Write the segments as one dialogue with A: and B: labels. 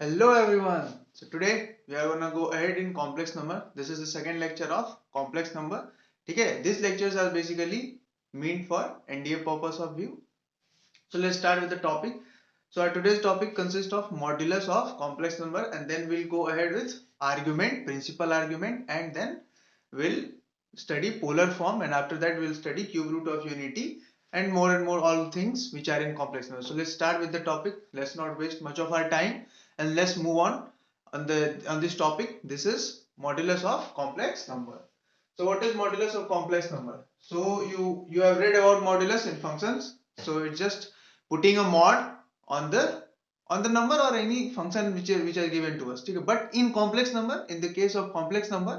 A: Hello everyone. So today we are gonna go ahead in complex number. This is the second lecture of complex number. Okay, these lectures are basically meant for NDA purpose of view. So let's start with the topic. So our today's topic consists of modulus of complex number, and then we'll go ahead with argument, principal argument, and then we'll study polar form, and after that we'll study cube root of unity and more all things which are in complex number. So let's start with the topic. Let's not waste much of our time and let's move on this topic. This is modulus of complex number. So what is modulus of complex number? So you have read about modulus in functions. So it's just putting a mod on the number or any function which are given to us. ठीक है? But in complex number, in the case of complex number,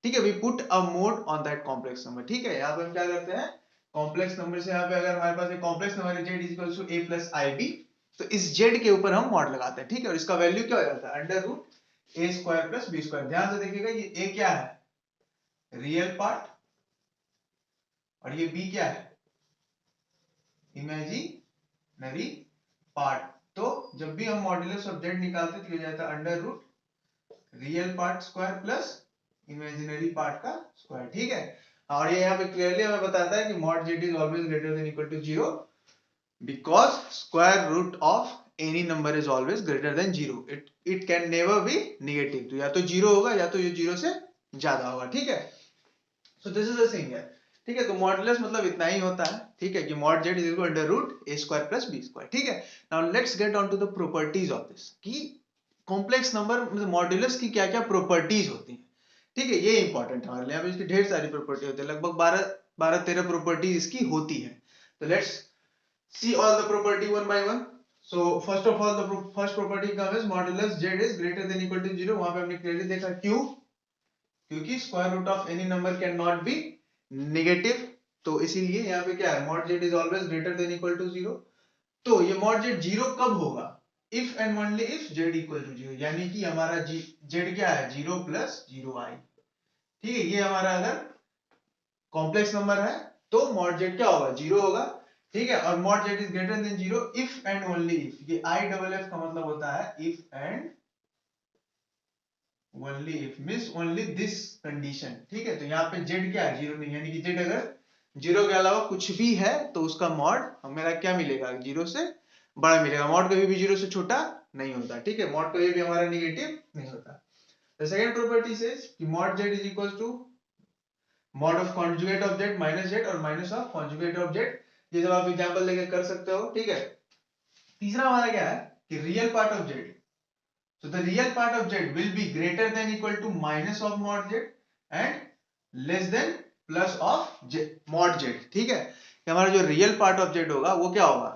A: ठीक है, we put a mod on that complex number. ठीक है, यहाँ पे हम क्या करते हैं, complex number से यहाँ पे अगर हमारे पास एक complex number है z is equals to a plus ib, तो इस z के ऊपर हम mod लगाते हैं. ठीक है, और इसका वैल्यू क्या हो जाता है, under root a square plus b square. ध्यान से देखिएगा, ये a क्या है, रियल पार्ट, और ये b क्या है, इमेजिनरी पार्ट. तो जब भी हम मॉड्यूलस ऑफ z निकालते तो ये जाता है under root real part square plus imaginary part का स्क्वायर. ठीक है, और ये यहाँ पे क्लियरली हमें बताता है कि mod z is always greater than equal to 0 because square root of any number is always greater than 0. It can never be negative. तो या तो 0 होगा या तो ये 0 से ज्यादा होगा. ठीक है, so this is the thing है. ठीक है, तो मॉडुलस मतलब इतना ही होता है. ठीक है, कि mod z is equal under root a square plus b square. ठीक है, now let's get on to the properties of this, कि कॉम्प्लेक्स नंबर मतलब मॉडुलस की क्या क्या प्रॉपर्टीज होती हैं. ठीक है, ये इंपॉर्टेंट है हमारे लिए. यहाँ पे इसकी ढेर सारी प्रॉपर्टी होती है, लगभग 12-13 प्रॉपर्टीज इसकी होती है. तो let's see all the property one by one. So first of all, the first property comes is modulus z is greater than equal to 0. वहां पे हमने क्लियरली देखा क्यों, क्योंकि square root of any number can not be negative. तो इसीलिए यहाँ पे क्या है, mod z is always greater than equal to 0. तो ये मॉड z 0 कब होगा, if and only if z equal to 0, यानी कि हमारा z क्या है, 0 प्लस 0i. ठीक है, ये हमारा अगर कॉम्प्लेक्स नंबर है तो मॉड z क्या होगा, 0 होगा. ठीक है, और mod z is greater than 0 if and only if. ये आई डबल एफ का मतलब होता है if and only if, means only this condition. ठीक है, तो यहाँ पे z क्या है, 0 नहीं, यानी कि z अगर 0 के अलावा कुछ भी है तो उसका मॉड हमें क्या मिलेगा, 0 से बड़ा मिलेगा. मॉड कभी भी 0 से छोटा नहीं होता. ठीक है, मॉड कभी भी हमारा नेगेटिव नहीं होता. द सेकंड प्रॉपर्टी सेज कि mod z is equals to mod of conjugate of z minus z और minus of conjugate of z. ये सब आप एग्जांपल लेके कर सकते हो. ठीक है, तीसरा हमारा क्या है कि real part of z. So the real part of z will be greater than equal to minus of mod z and less than plus of mod z. ठीक है, कि हमारा जो रियल पार्ट ऑफ z होगा वो क्या होगा,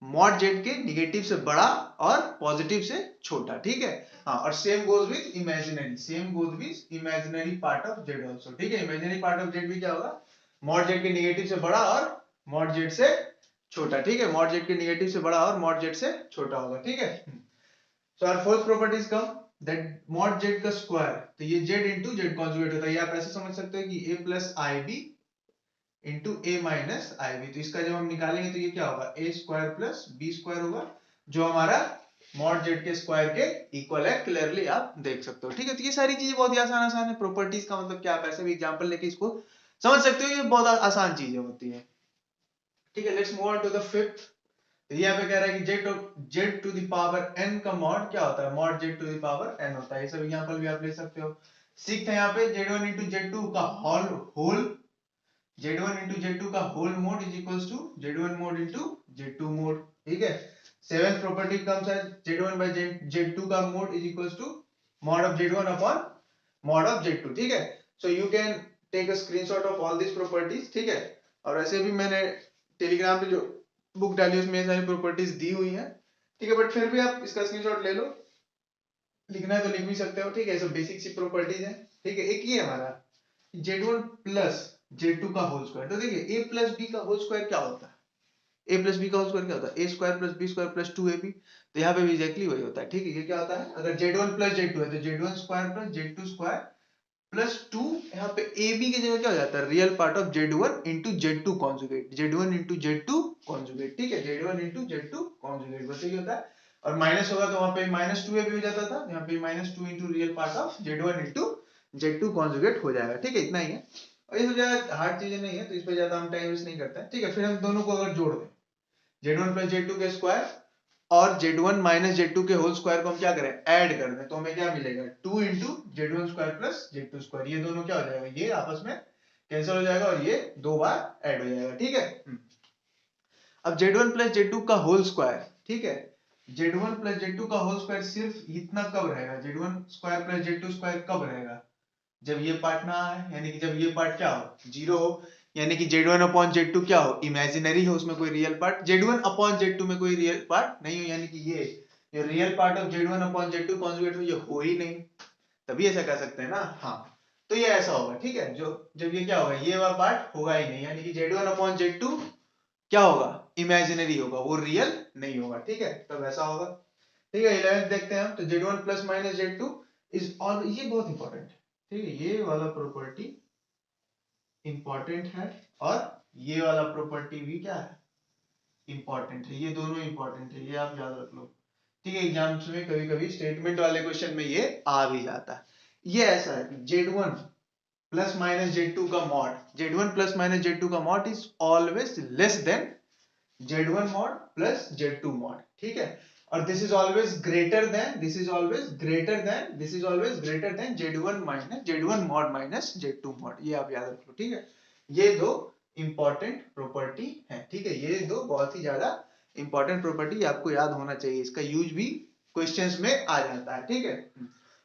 A: mod z के निगेटिव से बड़ा और पॉजिटिव से छोटा. ठीक है, हाँ, और same goes with imaginary part of z also. ठीक है, इमेजिनरी पार्ट ऑफ z भी क्या होगा, mod z के निगेटिव से बड़ा और mod z से छोटा. ठीक है, mod z के निगेटिव से बड़ा और mod z से छोटा होगा. ठीक है, so our fourth properties come that mod z का स्क्वायर, तो ये z into z conjugate होता है. ये आप ऐसे समझ सकते हो कि a plus ib into a minus ib. तो इसका जब हम निकालेंगे तो ये क्या होगा, a square plus b square होगा, जो हमारा mod z के स्क्वायर के इक्वल है. क्लियरली आप देख सकते हो. ठीक है, तो ये सारी चीजें बहुत ही आसान आसान है. प्रॉपर्टीज का मतलब क्या, आप ऐसे भी एग्जांपल लेके इसको समझ सकते हो, ये बहुत आसान चीजें होती है. ठीक है, let's move on to the fifth. यहाँ पे कह रहा है कि z to the power n का मॉड क्या होता है, mod z to the power n होता है. ये सब एग्जांपल भी आप ले सकते हो. सिक्स्थ है यहाँ पे z1 into z2 का होल z1 into z2 का whole mod is equals to z1 mod into z2 mod. ठीक है, सेवेंथ प्रॉपर्टी कम्स है z1 by z2 का mod is equals to mod of z1 upon mod of z2. ठीक है, so you can take a screenshot of all this properties. ठीक है, और वैसे भी मैंने टेलीग्राम पे जो बुक डाली उसमें सारी प्रॉपर्टीज दी हुई है. ठीक है, बट फिर भी आप इसका स्क्रीनशॉट ले लो, लिखना है तो लिख भी सकते हो. ठीक है, सब बेसिक सी प्रॉपर्टीज है. ठीक है, एक ही है हमारा z1 प्लस z2 का होल स्क्वायर. तो देखिए a प्लस b का होल स्क्वायर क्या होता है, a प्लस b का होल स्क्वायर क्या होता है, a square plus b square plus 2ab. तो यहाँ पे भी एग्जैक्टली वही होता है. ठीक है, ये क्या होता है, अगर z1 प्लस z2 है तो z1 square plus z2 square plus 2. यहाँ पे ए बी की जगह क्या हो जाता है, real part of z1 into z2 conjugate, z1 into z2 conjugate. ठीक है, z1 इंटू z2 कॉन्जुगेट, बस यही होता है. और माइनस होगा तो वहां पे -2a भी हो जाता था, यहाँ पे -2 into real part of z1 into z2 conjugate हो जाएगा। ठीक है, इतना ही है और ये सब ज्यादा हार्ड चीजें नहीं है तो इस पे ज्यादा हम टाइम वेस्ट नहीं करते हैं। ठीक है, फिर हम दोनों को अगर जोड़ दें z1 प्लस z2 के स्क्वायर और z1 माइनस z2 के होल स्क्वायर को हम क्या करें, ऐड कर दें, तो हमें क्या मिलेगा 2 into z1 square plus z2 square. ये दोनों क्या हो जाएगा, ये आपस में कैंसिल हो जाएगा और ये दो बार ऐड हो जाएगा। ठीक है, अब z1 प्लस z2 का होल स्क्वायर, ठीक है, z1 प्लस z2 का होल स्क्वायर सिर्फ इतना कब रहेगा, z1 square plus z2 square कब रहेगा, जब ये पार्ट ना आए, यानी कि जब ये पार्ट क्या हो, जीरो हो, यानी कि z1 अपॉन z2 क्या हो, इमेजिनरी हो, उसमें कोई real part, z1 upon z2 में कोई रियल पार्ट नहीं हो, यानी कि ये real part of z1 upon z2 conjugate हो, ये हो ही नहीं, तभी ऐसा कह सकते हैं ना। हाँ, तो ये ऐसा होगा। ठीक है, जो जब ये क्या होगा, ये वाला पार्ट होगा ही नहीं, यानी कि z1 अपॉन z2 क्या होगा, इमेजिनरी होगा, वो रियल नहीं होगा। ठीक है, तब ऐसा होगा। ठीक है, 11th देखते हैं हम, तो z1 plus minus z2 is all, ये बहुत इंपॉर्टेंट है। ठीक है, ये वाला प्रॉपर्टी इंपॉर्टेंट है और ये वाला प्रॉपर्टी भी क्या है, इंपॉर्टेंट है, ये दोनों इंपॉर्टेंट है, ये आप याद रख लो। ठीक है, एग्जाम्स में कभी कभी स्टेटमेंट वाले क्वेश्चन में ये आ भी जाता है। ये ऐसा है कि z1 प्लस माइनस z2 का mod, z1 plus minus z2 का mod is always less than z1 mod plus z2 mod। ठीक है, और this is always greater than, this is always greater than, this is always greater than z1 minus z1 mod minus z2 mod। ये आप याद रख लो। ठीक है, ये दो इंपॉर्टेंट प्रॉपर्टी है। ठीक है, ये दो बहुत ही ज्यादा इंपॉर्टेंट प्रॉपर्टी आपको याद होना चाहिए, इसका यूज भी क्वेश्चंस में आ जाता है। ठीक है,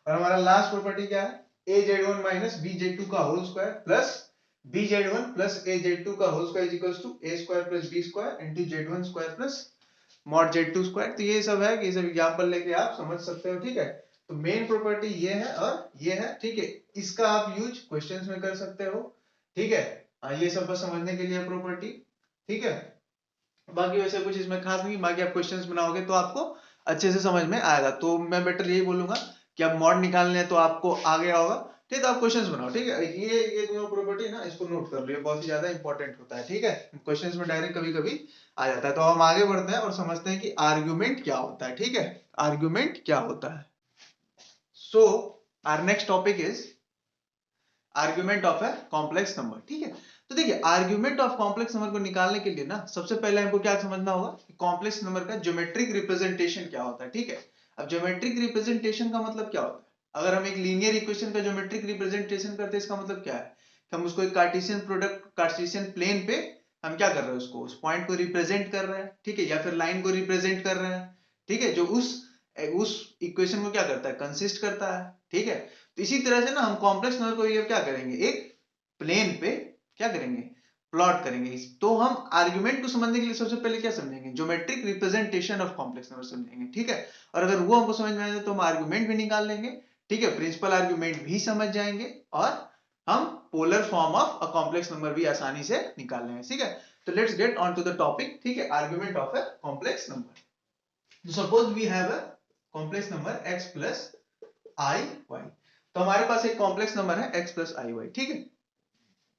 A: और हमारा लास्ट प्रॉपर्टी क्या है, a z1 minus b z2 का whole square plus bz1 plus az2 का whole square is equals to a square plus b square into z1 square plus mod z2 square. तो ये सब है कि ये सब एग्जांपल लेके आप समझ सकते हो। ठीक है, तो मेन प्रॉपर्टी ये है और ये है। ठीक है, इसका आप यूज क्वेश्चंस में कर सकते हो। ठीक है, ये सब बस समझने के लिए प्रॉपर्टी। ठीक है, बाकी वैसे कुछ इसमें खास नहीं, बाकी आप क्वेश्चंस बनाओगे तो आपको अच्छे से समझ में आएगा। तो मैं बेटर यही बोलूंगा कि आप मॉड निकालने हैं तो आपको आ गया होगा। ठीक है, तो आप क्वेश्चंस बनाओ। ठीक है, ये दोनों प्रॉपर्टी ना, इसको नोट कर लो, ये बहुत ही ज्यादा इंपॉर्टेंट होता है। ठीक है, क्वेश्चंस में डायरेक्ट कभी कभी आ जाता है। तो हम आगे बढ़ते हैं और समझते हैं कि आर्ग्यूमेंट क्या होता है। ठीक है, आर्ग्यूमेंट क्या होता है। So our next topic is argument of a complex number. ठीक है, तो देखिए आर्ग्यूमेंट ऑफ कॉम्प्लेक्स नंबर को निकालने के लिए ना सबसे पहले हमको क्या समझना होगा कि कॉम्प्लेक्स नंबर का ज्योमेट्रिक रिप्रेजेंटेशन क्या होता है। ठीक है, अब ज्योमेट्रिक रिप्रेजेंटेशन का मतलब क्या होता है, अगर हम एक लीनियर इक्वेशन का ज्योमेट्रिक रिप्रेजेंटेशन करते हैं, इसका मतलब क्या है कि हम उसको एक कार्टेशियन प्रोडक्ट, कार्टेशियन प्लेन पे हम क्या कर रहे हैं, उसको, उस पॉइंट को रिप्रेजेंट कर रहे हैं। ठीक है, या फिर लाइन को रिप्रेजेंट कर रहे हैं। ठीक है, जो उस इक्वेशन को क्या करता है, कंसिस्ट करता है। ठीक है, तो इसी तरह से ना हम कॉम्प्लेक्स नंबर को ये क्या करेंगे, एक प्लेन पे क्या करेंगे, प्लॉट करेंगे। तो हम आर्गुमेंट को समझने के लिए सबसे पहले क्या समझेंगे, geometric representation of complex number समझेंगे। ठीक है, और अगर वो हमको समझ में आ जाए तो हम आर्गुमेंट भी निकाल लेंगे। ठीक है, प्रिंसिपल आर्गुमेंट भी समझ जाएंगे और हम polar form of a complex number भी आसानी से निकाल लेंगे। ठीक है, तो let's get on to the topic. ठीक है, argument of a complex number. Suppose we have a complex number x plus i y. तो हमारे पास एक कॉम्प्लेक्स नंबर है x प्लस आई वाई। ठीक है,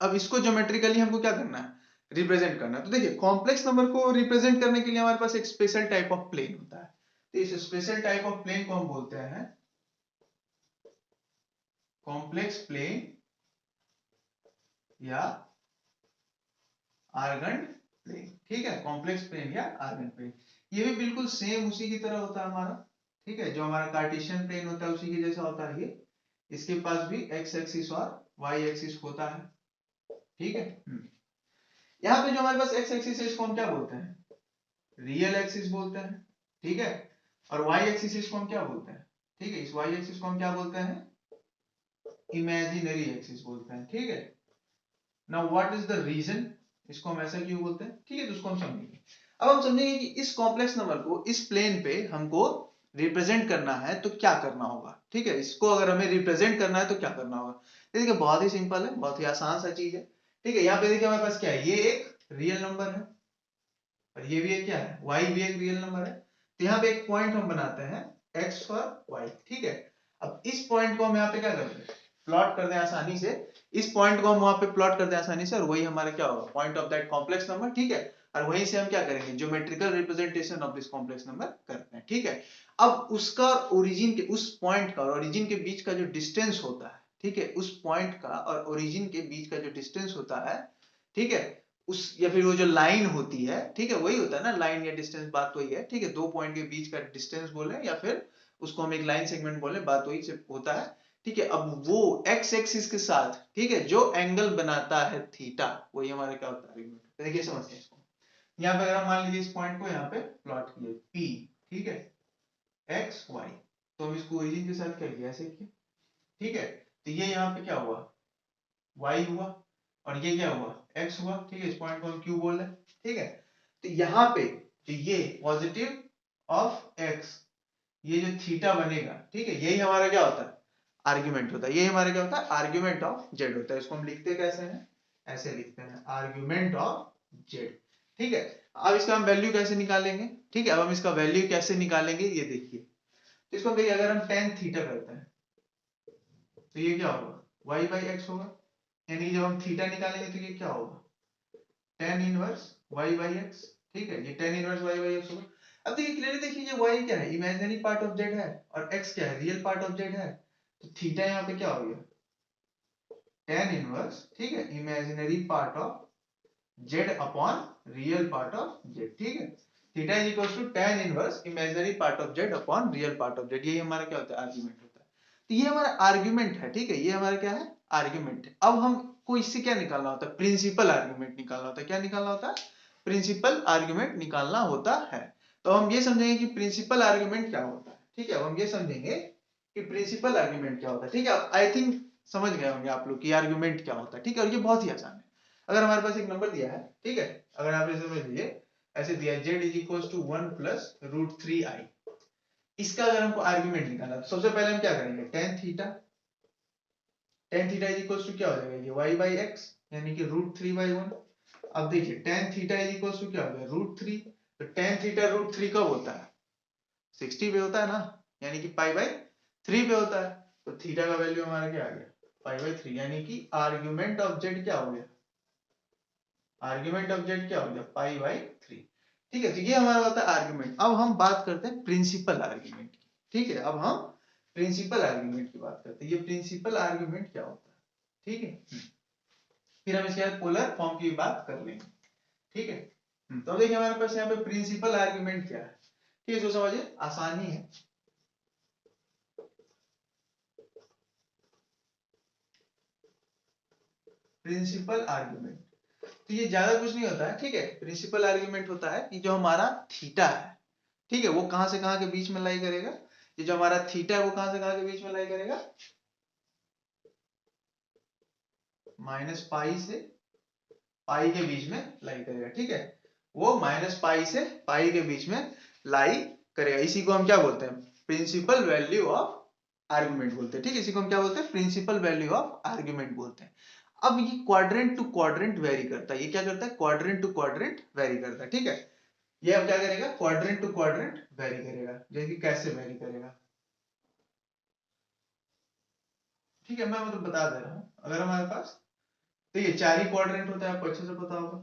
A: अब इसको ज्योमेट्रिकली हमको क्या करना है, रिप्रेजेंट करना है। तो देखिए कॉम्प्लेक्स नंबर को रिप्रेजेंट करने के लिए हमारे पास एक स्पेशल टाइप ऑफ प्लेन होता है। तो इस स्पेशल टाइप ऑफ प्लेन को हम बोलते हैं कॉम्प्लेक्स प्लेन या आर्गन प्लेन। ठीक है, कॉम्प्लेक्स प्लेन या आर्गन प्लेन, ये भी बिल्कुल सेम उसी की तरह होता है हमारा। ठीक है, जो हमारा कार्टेशियन प्लेन होता है उसी के जैसा होता है ये। इसके पास भी x एक्सिस और y एक्सिस होता है। ठीक है, यहाँ पे जो हमारे पास x एक्सिस है इसको हम क्या बोलते हैं, रियल एक्सिस बोलते हैं। ठीक है, और y एक्सिस इसको हम क्या बोलते हैं, ठीक है, इस y एक्सिस को हम क्या बोलते हैं, इमेजिनरी एक्सिस बोलते हैं। ठीक है, now what is the reason, इसको हम ऐसा क्यों बोलते हैं। ठीक है, तो उसको हम समझेंगे। अब हम समझेंगे कि इस कॉम्प्लेक्स नंबर को इस प्लेन पे हमको रिप्रेजेंट करना है तो क्या करना होगा। ठीक है, इसको अगर हमें रिप्रेजेंट करना है तो क्या करना होगा। देखिए बहुत ही सिंपल है, बहुत ही आसान सा चीज है। ठीक है, यहाँ पे देखिए हमारे पास क्या है, ये एक रियल नंबर है और ये भी एक क्या है, y भी एक रियल नंबर है। तो यहाँ पे एक पॉइंट हम बनाते हैं x और y। ठीक है, अब इस पॉइंट को हम यहाँ पे क्या करते हैं, प्लॉट कर दें आसानी से। इस पॉइंट को हम वहां पे प्लॉट कर दें आसानी से और वही हमारा क्या होगा, point of that complex number. ठीक है, और वहीं से हम क्या करेंगे, geometrical representation of this complex number करते हैं, ठीक है। अब उसका और ओरिजिन के, उस पॉइंट का और ओरिजिन के बीच का जो डिस्टेंस होता है, ठीक है, उस पॉइंट का और ओरिजिन के बीच का जो डिस्टेंस होता है, ठीक है, उस या फिर वो जो लाइन होती है, ठीक है, वही होता है ना, लाइन या डिस्टेंस, बात वही है, ठीक है, दो पॉइंट के बीच का डिस्टेंस बोले या फिर उसको हम एक लाइन सेगमेंट बोले, बात वही से होता है, ठीक है। अब वो एक्स एक्सिस के साथ, ठीक है, जो एंगल बनाता है थीटा, वही हमारा क्या होता है, आर्गुमेंट। देखिए समझते हैं इसको। यहाँ पे अगर हम मान लीजिए इस पॉइंट को यहाँ पे प्लॉट किए P, ठीक है, एक्स वाई, तो हम इसको ओरिजिन के साथ क्या किया, ऐसे किया, ठीक है। तो ये यहाँ पे क्या हुआ, y हुआ, और ये क्या हुआ, x हुआ, ठीक है। इस पॉइंट को हम Q बोल रहे हैं, ठीक है। तो यहाँ पे जो ये पॉजिटिव ऑफ x, ये जो थीटा बनेगा, ठीक है, यही हमारा क्या होता है, आर्ग्यूमेंट होता है। यही हमारा क्या होता है, आर्ग्यूमेंट ऑफ z होता है। इसको हम लिखते कैसे हैं, ऐसे लिखते हैं, आर्ग्यूमेंट ऑफ z, ठीक है। अब इसका हम वैल्यू कैसे निकालेंगे, ठीक है, अब हम इसका वैल्यू कैसे निकालेंगे ये देखिए। तो इसको देखिए, अगर हम tan थीटा करते हैं तो ये क्या होगा, y बाई एक्स होगा, यानी जब हम थीटा निकालेंगे तो ये क्या होगा, tan inverse y by x, ठीक है, ये tan inverse y by x होगा। अब देखिए क्लियरली, देखिए ये y क्या है, इमेजिनरी पार्ट ऑफ z है, और x क्या है, रियल पार्ट ऑफ z है। तो थीटा यहाँ पे क्या हो गया, tan इनवर्स, ठीक है, imaginary part of z upon real part of z, ठीक है। Theta is equal to tan inverse imaginary part of z upon real part of z, यही हमारा क्या होता है, आर्गुमेंट होता है। तो ये हमारा आर्गुमेंट है, ठीक है, ये हमारा क्या है, आर्गुमेंट है। अब हमको इससे क्या निकालना होता है, प्रिंसिपल आर्गुमेंट निकालना होता है। क्या निकालना होता है, प्रिंसिपल आर्गुमेंट निकालना होता है। तो हम ये समझेंगे कि प्रिंसिपल आर्गुमेंट क्या होता है, ठीक है। अब हम ये समझेंगे कि प्रिंसिपल आर्गुमेंट क्या होता है, ठीक है। आई थिंक समझ गए होंगे आप लोग कि आर्गुमेंट क्या होता है, ठीक है। और ये बहुत ही आसान है। अगर हमारे पास एक नंबर दिया है, ठीक है, अगर आप इसे समझ लीजिए, ऐसे दिया है z is equal to 1 plus root 3i, इसका अगर हमको आर्गुमेंट निकालना है तो सबसे पहले हम क्या करेंगे, tan theta is equal to क्या हो जाएगा, ये y बाई एक्स, यानी कि रूट 3/1। अब देखिए tan theta is equal to क्या हो गया, रूट 3। तो tan थीटा रूट 3 कब होता है, 60 पे होता है ना, यानी कि पाई बाई 3 पे होता है। तो थीटा का वैल्यू हमारा क्या आ गया, पाई बाई 3, यानी कि आर्गुमेंट ऑफ z क्या हो गया, आर्गुमेंट ऑफ z क्या हो गया, पाई बाई 3, ठीक है। तो ये हमारा होता है आर्गुमेंट। अब हम बात करते हैं प्रिंसिपल आर्गुमेंट की, ठीक है। अब हम प्रिंसिपल आर्गुमेंट की बात करते हैं, ये प्रिंसिपल आर्गुमेंट क्या होता है, ठीक है। फिर हम इसके बाद पोलर फॉर्म की बात कर लेंगे, ठीक है। तो देखिए हमारे पास यहाँ पे प्रिंसिपल आर्गुमेंट क्या है, ठीक है, इसको समझिए, आसानी है। प्रिंसिपल आर्गुमेंट, तो ये ज्यादा कुछ नहीं होता है, ठीक है। प्रिंसिपल आर्गुमेंट होता है कि जो हमारा थीटा है, ठीक है, वो कहां से कहां के बीच में लाई करेगा, ये जो हमारा थीटा है वो कहां से कहां के बीच में लाई करेगा, माइनस पाई से पाई के बीच में लाई करेगा, ठीक है। वो माइनस पाई से पाई के बीच में लाई करेगा। इसी को हम क्या बोलते हैं, प्रिंसिपल वैल्यू ऑफ आर्गुमेंट बोलते हैं, ठीक है। इसी को हम क्या बोलते हैं, प्रिंसिपल वैल्यू ऑफ आर्गुमेंट बोलते हैं। अब ये क्वाड्रेंट टू क्वाड्रेंट वेरी करता है, ये क्या करता है, क्वाड्रेंट टू क्वाड्रेंट वेरी करता है, ठीक है। ये अब क्या करेगा, क्वाड्रेंट टू क्वाड्रेंट वेरी करेगा। जैसे कि कैसे वेरी करेगा, ठीक है, मैं मतलब बता दे रहा हूं। अगर हमारे पास, तो ये 4 ही क्वाड्रेंट होता है, आपको अच्छे से पता होगा,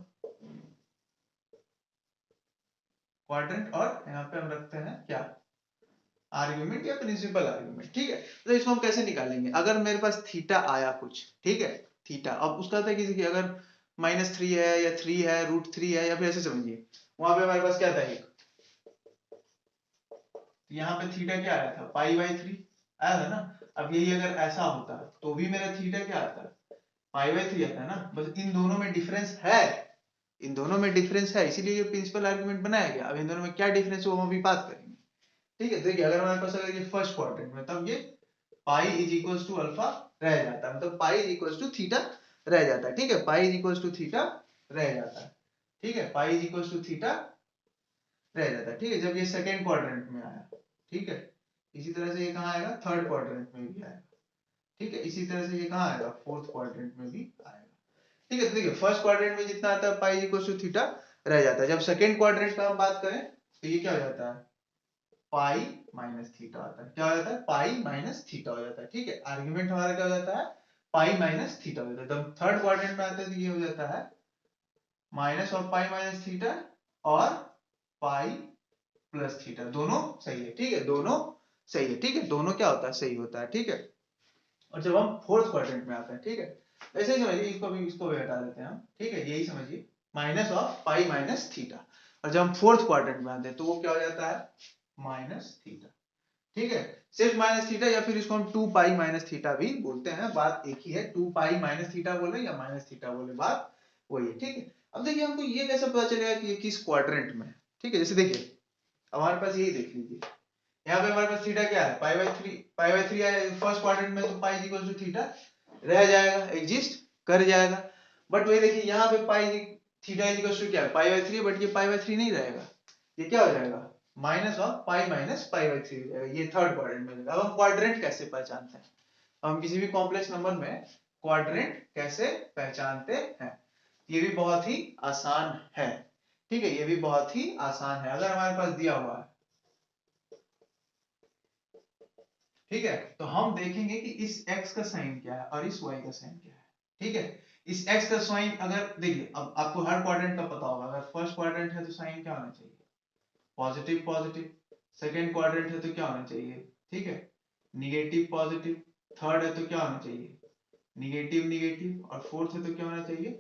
A: क्वाड्रेंट, और यहाँ पे हम रखते हैं क्या, आर्गुमेंट या प्रिंसिपल आर्गुमेंट, ठीक है। तो इसको हम कैसे निकालेंगे, अगर मेरे पास थीटा आया कुछ, ठीक है, थीटा, अब उसका था किसी की, अगर -3 है या 3 है, √3 है, या फिर ऐसे समझिए, वहां पे हमारे पास क्या था, एक, यहाँ पे थीटा क्या आया था, पाई बाई 3 आया था ना। अब यही अगर ऐसा होता तो भी मेरा थीटा क्या आता, पाई बाई 3 आता है ना। बस इन दोनों में डिफरेंस है, इन दोनों में डिफरेंस है, इसीलिए ये प्रिंसिपल आर्गुमेंट बनाया गया। अब इन दोनों में क्या डिफरेंस है वो हम अभी बात करेंगे, ठीक है। देखिए अगर हमारे पास, अगर ये फर्स्ट क्वाड्रेंट में, तब ये pi is equals to alpha रह जाता है, मतलब pi is equals to theta रह जाता है, ठीक है। Pi is equals to theta रह जाता है, ठीक है। Pi is equals to theta रह जाता है, ठीक है, जब ये सेकेंड क्वाड्रेंट में आया, ठीक है। इसी तरह से ये कहाँ आएगा, थर्ड क्वाड्रेंट में भी आएगा, ठीक है। इसी तरह से ये कहाँ आएगा, फोर्थ क्वाड्रेंट में भी आएगा, ठीक है। तो देखिए फर्स्ट क्वाड्रेंट में जितना आता है पाई इक्वल्स टू थीटा रह जाता है। जब सेकेंड क्वाड्रेंट का हम बात करें तो ये क्या हो जाता है, पाई माइनस थीटा आता है। क्या हो जाता है, पाई माइनस थीटा हो जाता है, ठीक है। आर्गुमेंट हमारा क्या हो जाता है, पाई माइनस थीटा हो जाता है। जब थर्ड क्वाड्रेंट में आते हैं तो ये हो जाता है minus of pi minus theta और पाई प्लस थीटा, दोनों सही है, ठीक है, दोनों सही है, ठीक है, दोनों क्या होता है, सही होता है, ठीक है। और जब हम फोर्थ क्वाड्रेंट में आते हैं, ठीक है, ऐसे ही समझिए, इसको भी हटा देते हैं हम, ठीक है, यही समझिए, minus of pi minus theta. और जब हम फोर्थ क्वाड्रेंट में आते हैं तो वो क्या हो जाता है, माइनस थीटा, ठीक है, सिर्फ माइनस थीटा, या फिर इसको हम 2 पाई माइनस थीटा भी बोलते हैं, बात एक ही है, 2 पाई माइनस थीटा बोले या माइनस थीटा बोले, बात वही है, ठीक है। अब देखिए हमको ये कैसे पता चलेगा कि ये किस क्वाड्रेंट में है, ठीक है, जैसे देखिए अब हमारे पास यही देख लीजिए, यहाँ पे हमारे पास थीटा क्या है, पाई बाई थ्री आया फर्स्ट क्वाड्रेंट में, तो पाई इक्वल टू थीटा रह जाएगा, एग्जिस्ट कर जाएगा। बट वही देखिए यहाँ पे पाई थीटा इक्वल टू क्या है, पाई बाई थ्री, बट ये पाई बाई थ्री नहीं रहेगा, ये क्या हो जाएगा, minus of pi minus pi by three हो जाएगा, ये थर्ड क्वाड्रेंट में। अब हम क्वाड्रेंट कैसे पहचानते हैं, हम किसी भी कॉम्प्लेक्स नंबर में क्वाड्रेंट कैसे पहचानते हैं, ये भी बहुत ही आसान है, ठीक है, ये भी बहुत ही आसान है। अगर हमारे पास दिया हुआ है, ठीक है, तो हम देखेंगे कि इस x का साइन क्या है और इस y का साइन क्या है, ठीक है। इस x का साइन अगर देखिए, अब आपको हर क्वाड्रेंट का पता होगा, अगर फर्स्ट क्वाड्रेंट है तो साइन क्या होना चाहिए, पॉजिटिव पॉजिटिव, सेकंड क्वाड्रेंट है तो क्या होना चाहिए, ठीक है, निगेटिव पॉजिटिव, थर्ड है तो क्या होना चाहिए, निगेटिव निगेटिव, और फोर्थ है तो क्या होना चाहिए,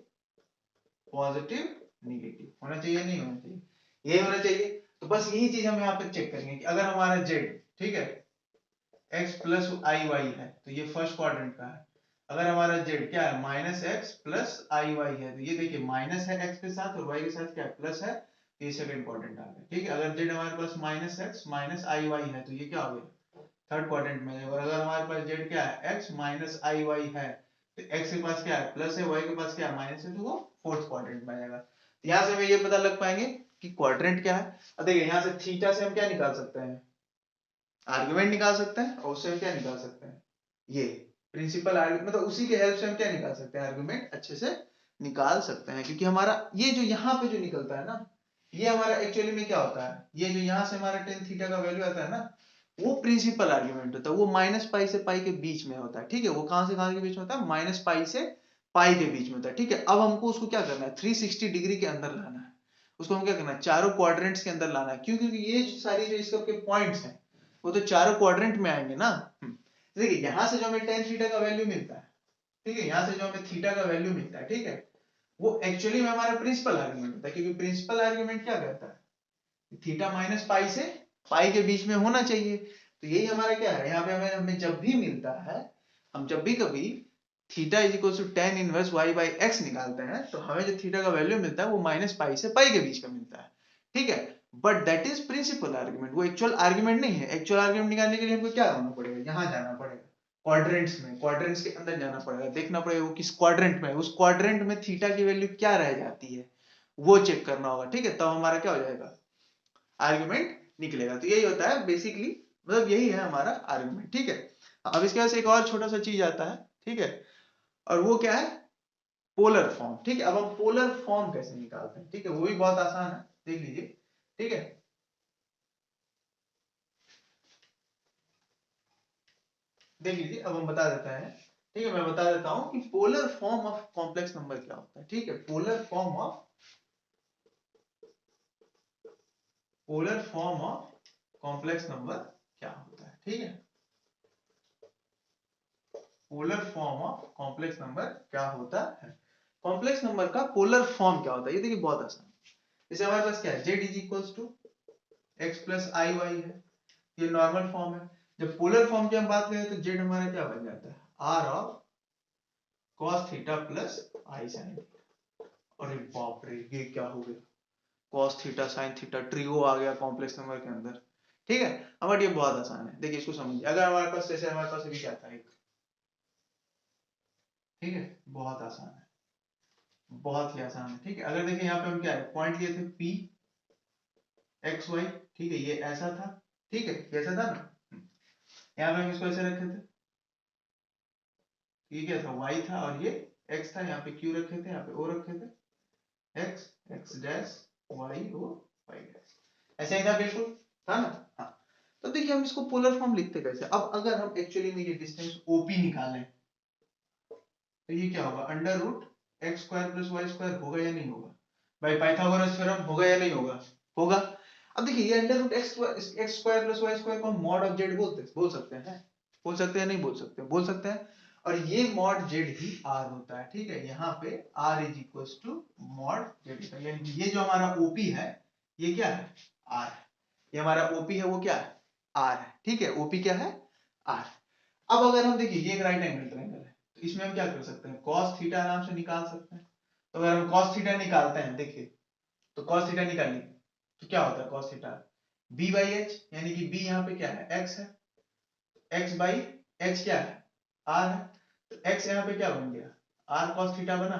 A: पॉजिटिव निगेटिव होना चाहिए, नहीं होना चाहिए, ये होना चाहिए। तो बस यही चीज हम यहाँ पे चेक करेंगे कि अगर हमारा z, ठीक है, x प्लस आई वाई है तो ये फर्स्ट क्वाड्रेंट का है। अगर हमारा z क्या है, minus x plus i y है, तो ये देखिए माइनस है x के साथ और y के साथ क्या है, प्लस है, तो ये सेकंड क्वाड्रेंट आ गया, ठीक है। अगर z हमारे पास माइनस एक्स माइनस आई वाई है तो ये क्या हो गया, थर्ड क्वाड्रेंट में है। और अगर हमारे पास z क्या है, x माइनस आई वाई है, तो x के पास क्या है, प्लस है, y के पास क्या है, माइनस है, तो वो फोर्थ क्वाड्रेंट में आ जाएगा। तो यहाँ से हमें ये पता लग पाएंगे कि क्वाड्रेंट क्या है। अब देखिए यहाँ से थीटा से हम क्या निकाल सकते हैं, आर्गुमेंट निकाल सकते हैं, और उससे हम क्या निकाल सकते हैं, ये प्रिंसिपल आर्गुमेंट, मतलब उसी के हेल्प से हम क्या निकाल सकते हैं, आर्गुमेंट अच्छे से निकाल सकते हैं। क्योंकि हमारा ये जो यहाँ पे जो निकलता है ना, ये हमारा एक्चुअली में क्या होता है, ये जो यहाँ से हमारा टेन थीटा का वैल्यू आता है ना, वो प्रिंसिपल आर्गुमेंट होता है, वो माइनस पाई से पाई के बीच में होता है, ठीक है, वो कहां से कहां के बीच में होता है, माइनस पाई से पाई के बीच में होता है, ठीक है। अब हमको उसको क्या करना है, 360 डिग्री के अंदर लाना है, उसको हम क्या करना है, चारों क्वाड्रेंट्स के अंदर लाना है। क्यों, क्योंकि ये सारी जो इसके पॉइंट्स हैं वो तो चारों क्वाड्रेंट में आएंगे ना। देखिए यहाँ से जो हमें टेन थीटा का वैल्यू मिलता है, ठीक है, यहाँ से जो हमें थीटा का वैल्यू मिलता है, ठीक है, वो एक्चुअली में हमारा प्रिंसिपल आर्गुमेंट होता है। क्योंकि प्रिंसिपल आर्गुमेंट क्या कहता है, थीटा माइनस पाई से पाई के बीच में होना चाहिए। तो यही हमारा क्या है, यहाँ पे हमें जब भी मिलता है, हम जब भी कभी theta is equal to tan inverse y by x निकालते हैं, तो हमें जो थीटा का वैल्यू मिलता है वो माइनस पाई से पाई के बीच का मिलता है, ठीक है। But that is principal argument, वो एक्चुअल आर्गुमेंट नहीं है। एक्चुअल आर्गुमेंट निकालने के लिए हमको क्या होना पड़ेगा, यहाँ जाना पड़ेगा, क्वाड्रेंट्स में, क्वाड्रेंट्स के अंदर जाना पड़ेगा, देखना पड़ेगा वो किस क्वाड्रेंट में है, उस क्वाड्रेंट में थीटा की वैल्यू क्या रह जाती है वो चेक करना होगा, ठीक है, तब हमारा क्या हो जाएगा, आर्गुमेंट निकलेगा। तो यही होता है बेसिकली, मतलब यही है हमारा आर्गुमेंट, ठीक है। अब इसके बाद एक और छोटा सा चीज आता है, ठीक है, और वो क्या है, पोलर फॉर्म, ठीक है। अब हम पोलर फॉर्म कैसे निकालते हैं, ठीक है, वो भी बहुत आसान है, देख लीजिए, ठीक है। देख लीजिए, अब हम बता देते हैं, ठीक है, मैं बता देता हूं कि polar form of complex number क्या होता है, ठीक है। Polar form of complex number क्या होता है, ठीक है। Polar form of complex number क्या होता है, कॉम्प्लेक्स नंबर का पोलर फॉर्म क्या होता है, ये देखिए बहुत आसान। जैसे हमारे पास क्या है, z is equals to x plus i y है, ये नॉर्मल फॉर्म है। जब पोलर फॉर्म की हम बात करें तो z हमारा क्या बन जाता है, r of cos theta plus I sine. अरे बाप रे, ये क्या हो गया, cos theta sin theta trio आ गया कॉम्प्लेक्स नंबर के अंदर, ठीक है। बट ये बहुत आसान है, देखिए इसको समझिए। अगर हमारे पास, जैसे हमारे पास अभी क्या था एक, ठीक है, बहुत आसान है, बहुत ही आसान है, ठीक है। अगर देखिए यहाँ पे हम क्या है, पॉइंट लिए थे p एक्स वाई, ठीक है, ये ऐसा था, ठीक है, ये ऐसा था ना, यहाँ पे हम इसको ऐसे रखे थे, ये क्या था, y था, और ये x था, यहाँ पे q रखे थे, यहाँ पे o रखे थे, x x dash y o y dash, ऐसा ही था बिल्कुल, था ना। हाँ, तो देखिए हम इसको पोलर फॉर्म लिखते कैसे। अब अगर हम एक्चुअली में ये डिस्टेंस OP निकालें तो ये क्या होगा, under root x square plus y square होगा या नहीं होगा, भाई पाइथागोरस थ्योरम होगा या नहीं होगा? होगा। अब देखिए ये under root x square plus y square को हम मॉड ऑफ जेड बोल सकते हैं, बोल सकते हैं नहीं बोल सकते, बोल सकते हैं। और ये मॉड जेड ही आर होता है, ठीक है, यहाँ पे r is equal to mod z होता है, यानी ये जो हमारा ओपी है ये क्या है? आर है। ये हमारा ओपी है वो क्या है? आर है, ठीक है, ओपी क्या है? आर। अब अगर हम देखिए ये एक राइट एंगल ट्रायंगल है, तो इसमें हम क्या कर सकते हैं? कॉस थीटा आराम से निकाल सकते हैं। तो अगर हम कॉस थीटा निकालते हैं, देखिए तो कॉस थीटा निकालिए तो क्या होता है cos theta? B by h, यानी कि बी यहाँ पे क्या है? एक्स है, एक्स बाई एच क्या है? आर है। तो एक्स यहाँ पे क्या बन गया? आर कॉस थीटा बना,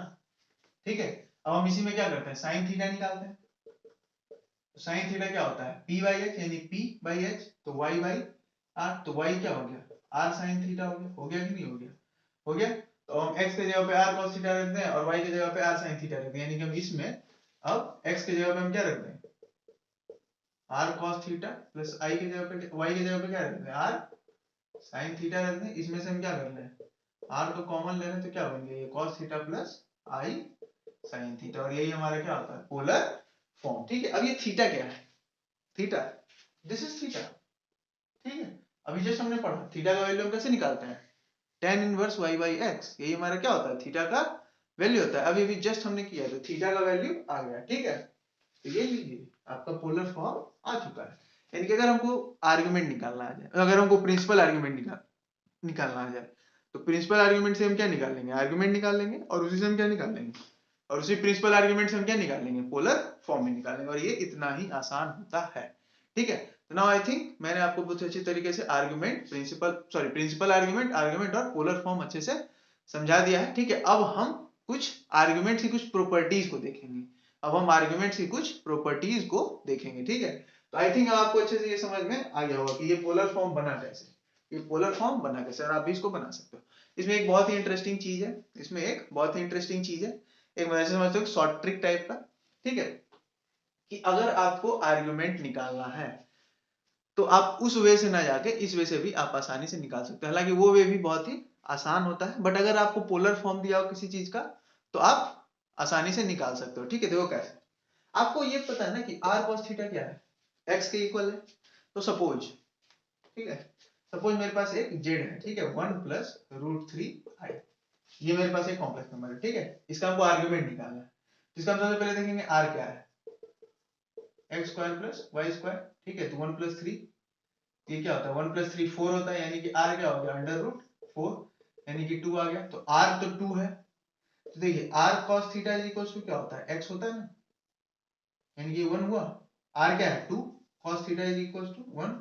A: ठीक है। अब हम इसी में क्या करते हैं? साइन थीटा निकालते हैं। तो साइन थीटा क्या होता है? पी बाई एच, यानी पी बाई एच, तो वाई बाई आर, तो वाई क्या हो गया? आर साइन थीटा हो गया। हो गया कि नहीं हो गया? हो गया। तो हम x के जगह पे r cos थीटा रख दें और y की जगह पे r sin थीटा रख दें, यानी कि हम इसमें अब x की जगह पे हम क्या रख दें? r cos theta plus y की जगह पे क्या रख दें? r sin थीटा रख दें। इसमें से हम क्या कर लें? r तो कॉमन ले रहे हैं, तो क्या बन गया? ये cos theta plus i sin theta, और यही हमारा क्या होता है? पोलर फॉर्म, ठीक है। अब ये थीटा क्या है? थीटा, दिस इज थीटा, ठीक है। अभी जस्ट हमने पढ़ा थीटा का वैल्यू हम कैसे निकालते हैं? tan inverse y by x, यही हमारा क्या होता है? थीटा का वैल्यू होता है। अभी जस्ट हमने किया तो थीटा का वैल्यू आ गया, ठीक है। तो ये लीजिए आपका पोलर फॉर्म आ चुका है। यानी कि अगर हमको आर्गुमेंट निकालना आ जाए, अगर हमको प्रिंसिपल आर्गुमेंट निकालना आ जाए, तो प्रिंसिपल आर्गुमेंट से हम क्या निकाल लेंगे? आर्गुमेंट निकाल लेंगे, और उसी से हम क्या निकाल लेंगे? और उसी प्रिंसिपल आर्गुमेंट से हम क्या निकाल लेंगे? पोलर फॉर्म में निकाल लेंगे, और ये इतना ही आसान होता है, ठीक है। तो नाउ आई थिंक मैंने आपको बहुत अच्छी तरीके से आर्गुमेंट, प्रिंसिपल आर्गुमेंट और पोलर फॉर्म अच्छे से समझा दिया है, ठीक है। अब हम कुछ आर्गुमेंट की कुछ प्रॉपर्टीज को देखेंगे। अब हम आर्गुमेंट की कुछ प्रॉपर्टीज को देखेंगे, ठीक है। तो आई थिंक आपको अच्छे से ये समझ में आ गया होगा कि ये पोलर फॉर्म बना कैसे, ये पोलर फॉर्म बना कैसे, और आप भी इसको बना सकते हो। इसमें एक बहुत ही इंटरेस्टिंग चीज है, इसमें एक बहुत ही इंटरेस्टिंग चीज है, एक मैं ऐसे समझता हूँ शॉर्ट ट्रिक टाइप का, ठीक है, कि अगर आपको आर्गुमेंट निकालना है तो आप उस वे से ना जाके इस वे से भी आप आसानी से निकाल सकते हैं। हालांकि वो वे भी बहुत ही आसान होता है, बट अगर आपको पोलर फॉर्म दिया हो किसी चीज का तो आप आसानी से निकाल सकते हो, ठीक है। देखो कैसे, आपको ये पता है ना कि r cos थीटा क्या है? x के इक्वल है। तो सपोज, ठीक है, सपोज मेरे पास एक z है, ठीक है, 1 प्लस रूट 3 i, ये मेरे पास एक कॉम्प्लेक्स नंबर है, ठीक है। इसका हमको आर्गुमेंट निकालना है। इसका हम सबसे पहले देखेंगे r क्या है? X square plus y square, ठीक है। तो 1 प्लस 3, ये क्या होता है? 1 प्लस 3 4 होता है, यानी कि r क्या हो गया? अंडर रूट 4, यानी कि 2 आ गया। तो r तो 2 है, तो देखिए r cos theta is equal to क्या होता है? x होता है ना, यानी कि 1 हुआ। r क्या है? 2, cos theta is equal to 1,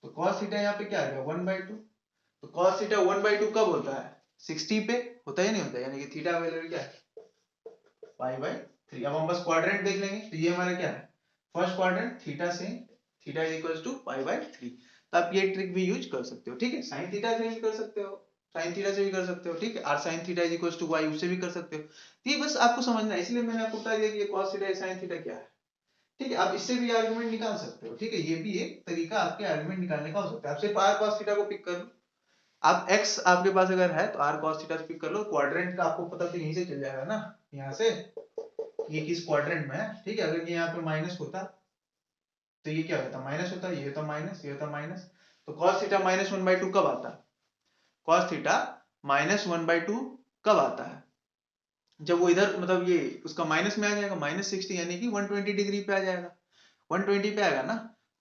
A: तो cos थीटा यहाँ पे क्या आ गया? 1/2। तो cos थीटा 1/2 कब होता है? 60 पे होता है या नहीं होता है? यानी कि थीटा वैल्यू क्या है? पाई/3। अब हम बस क्वाड्रेंट देख लेंगे, तो ये हमारा क्या है? फर्स्ट क्वाड्रेंट, थीटा से थीटा इज इक्वल टू पाई/3। तो आप ये ट्रिक भी यूज कर सकते हो, ठीक है। साइन थीटा से भी कर सकते हो, साइन थीटा से भी कर सकते हो, ठीक है। और sine theta is equal to y, उससे भी कर सकते हो। तो ये बस आपको समझना है, इसलिए मैंने आपको बता दिया कि ये cos थीटा sin थीटा क्या है, ठीक है। आप इससे भी आर्गुमेंट निकाल सकते हो, ठीक है। ये भी एक तरीका आपके आर्गुमेंट निकालने का हो सकता है। आप सिर्फ r cos थीटा को पिक कर लो, आप x आपके पास अगर है तो r cos थीटा पिक कर लो। क्वाड्रेंट का आपको पता तो यहीं से चल जाएगा ना, यहाँ से, ये किस क्वाड्रेंट में है, ठीक है। अगर ये यहाँ पे माइनस होता तो ये क्या होता? माइनस होता, ये होता माइनस, ये होता माइनस। तो cos थीटा -1/2 कब आता है? cos थीटा -1/2 कब आता है? जब वो इधर मतलब ये उसका माइनस में आ जाएगा, -60, यानी कि 120 डिग्री पे आ जाएगा। 120 पे आएगा ना,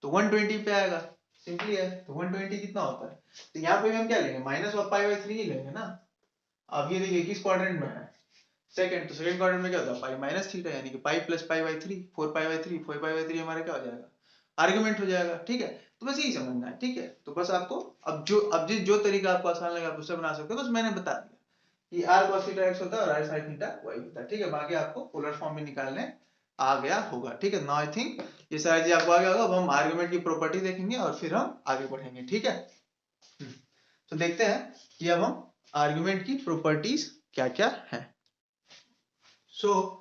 A: तो 120 पे आएगा, सिंपली है। तो 120 कितना होता है? तो यहाँ पे भी हम क्या लेंगे? माइनस और पाई/3 ही लेंगे ना। अब ये देखिए किस क्वाड्रेंट में है? सेकंड। तो सेकंड क्वाड्रेंट में क्या होता है? पाई माइनस थीटा, यानी कि पाई प्लस पाई/3, 4 पाई/3, 4 पाई/3 हमारा क्या हो जाएगा? आर्गुमेंट हो जाएगा, ठीक है। तो बस यही समझना है, ठीक है। तो बस आपको अब जो तरीका आपको आसान लगे आप उससे बना सकते हो। बस मैंने बता दिया कि r cos थीटा x होता है और r sin थीटा y होता है, ठीक है। बाकी आपको पोलर फॉर्म में निकालने आ गया होगा, ठीक है। नाउ आई थिंक ये सारी चीज आपको आ गया होगा। अब हम आर्गुमेंट की प्रॉपर्टी देखेंगे और फिर हम आगे बढ़ेंगे, ठीक है। तो देखते हैं कि अब हम आर्गुमेंट की प्रॉपर्टीज क्या क्या है। सो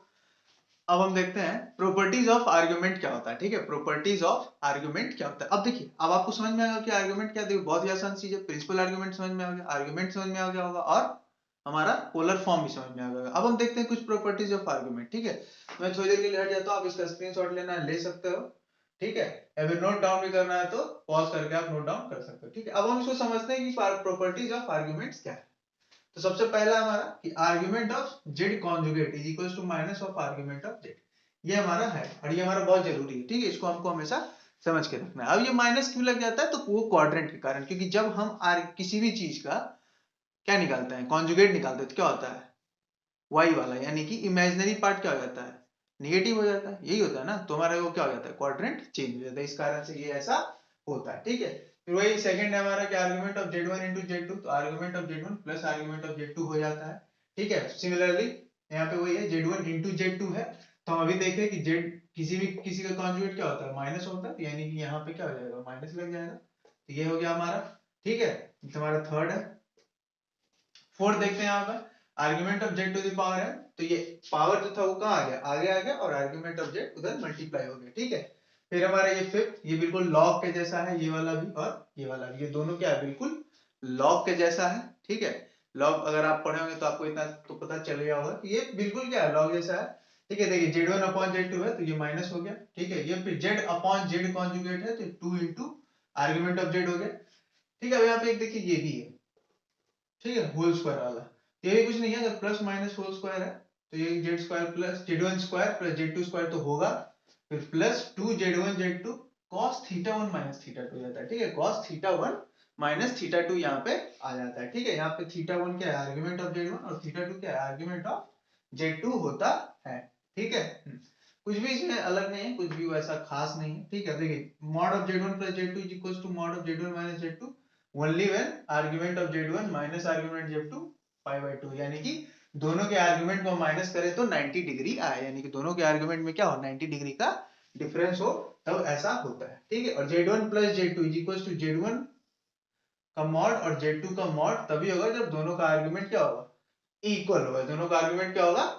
A: अब हम देखते हैं प्रॉपर्टीज ऑफ आर्गुमेंट क्या होता है, ठीक है। प्रॉपर्टीज ऑफ आर्गुमेंट क्या होता है? अब देखिए, अब आपको समझ में आ गया कि आर्गुमेंट क्या है। देखो बहुत ही आसान चीज है, प्रिंसिपल आर्गुमेंट समझ में आ गया, आर्गुमेंट समझ में आ गया होगा, और हमारा पोलर फॉर्म भी समझ में आ गया। अब हम देखते हैं कुछ प्रॉपर्टीज ऑफ आर्गुमेंट, ठीक है। मैं थोड़ी देर के लिए हट जाता हूँ, आप इसका स्क्रीनशॉट लेना है ले सकते हो, ठीक है। अगर नोट डाउन भी करना है तो पॉज करके आप नोट डाउन कर सकते हो, ठीक है। अब हम इसको समझते हैं कि प्रॉपर्टीज ऑफ आर्गुमेंट्स क्या है। तो सबसे पहला हमारा कि argument of z conjugate is equal to minus of argument of z, ये हमारा है और ये हमारा बहुत जरूरी है, ठीक है। इसको हमको हमेशा समझ के रखना है। अब ये माइनस क्यों लग जाता है, तो वो क्वाड्रेंट के कारण, क्योंकि जब हम किसी भी चीज का क्या निकालते हैं, कॉन्जुगेट निकालते हैं, तो क्या होता है y वाला, यानी कि इमेजिनरी पार्ट क्या हो जाता है, निगेटिव हो जाता है, यही होता है ना। तो हमारा वो क्या हो जाता है, क्वाड्रेंट चेंज हो जाता है, इस कारण से ये ऐसा होता है, ठीक है। फिर वही सेकंड है हमारा कि argument of z1 into z2, तो argument of z1 plus argument of z2 हो जाता है, ठीक है। सिमिलरली यहाँ पे वही है z1 into z2 है, तो हम अभी देखें कि z किसी का कॉन्जुगेट क्या होता है, माइनस होता है, तो यानी कि यहाँ पे क्या हो जाएगा, माइनस लग जाएगा, तो ये हो गया हमारा, ठीक है। हमारा थर्ड है। फोर्थ देखते हैं यहाँ पर argument of z to the power है, तो ये पावर जो था वो कहाँ आ गया, आगे आ गया, और आर्गुमेंट ऑफ जेड उधर मल्टीप्लाई हो गया, ठीक है। फिर हमारा ये फिफ्थ, ये बिल्कुल लॉग के जैसा है, ये वाला भी और ये वाला भी, ये दोनों क्या है, बिल्कुल लॉग के जैसा है, ठीक है। लॉग अगर आप पढ़े होंगे तो आपको इतना तो पता चल गया होगा कि ये बिल्कुल क्या है, लॉग जैसा है, ठीक है। देखिए z one upon z two है, तो ये माइनस हो गया, ठीक है। ये फिर जेड अपॉन जेड कॉन्जुगेट है, तो two into argument of Z हो गया, ठीक है। अब यहाँ पे एक देखिए ये भी है, ठीक है, होल स्क्वायर वाला, ये भी कुछ नहीं है, अगर प्लस माइनस होल स्क्वायर है तो ये z square plus z one square plus z two square तो होगा, फिर plus two z one z two cos theta one minus theta two जाता है, ठीक है। Cos theta one minus theta two यहाँ पे आ जाता है, ठीक है। यहाँ पे थीटा वन क्या है, आर्गुमेंट ऑफ जेड वन, और थीटा टू क्या है, आर्गुमेंट ऑफ जेड टू होता है, ठीक है। कुछ भी इसमें अलग नहीं है, कुछ भी वैसा खास नहीं है, ठीक है। देखिए mod of z one plus z two is equal to mod of z one minus z two only when argument of z1 minus argument z2 pi by 2, यानी कि दोनों के आर्गुमेंट को माइनस करें तो 90 डिग्री आए, यानी कि दोनों के आर्गुमेंट में क्या हो, 90 डिग्री का डिफरेंस हो, तब ऐसा होता है, ठीक है। और z1 plus z2 is equal to z1 का मॉड और z2 का मॉड तभी होगा जब दोनों का आर्गुमेंट क्या होगा, इक्वल होगा, दोनों का आर्गुमेंट क्या होगा,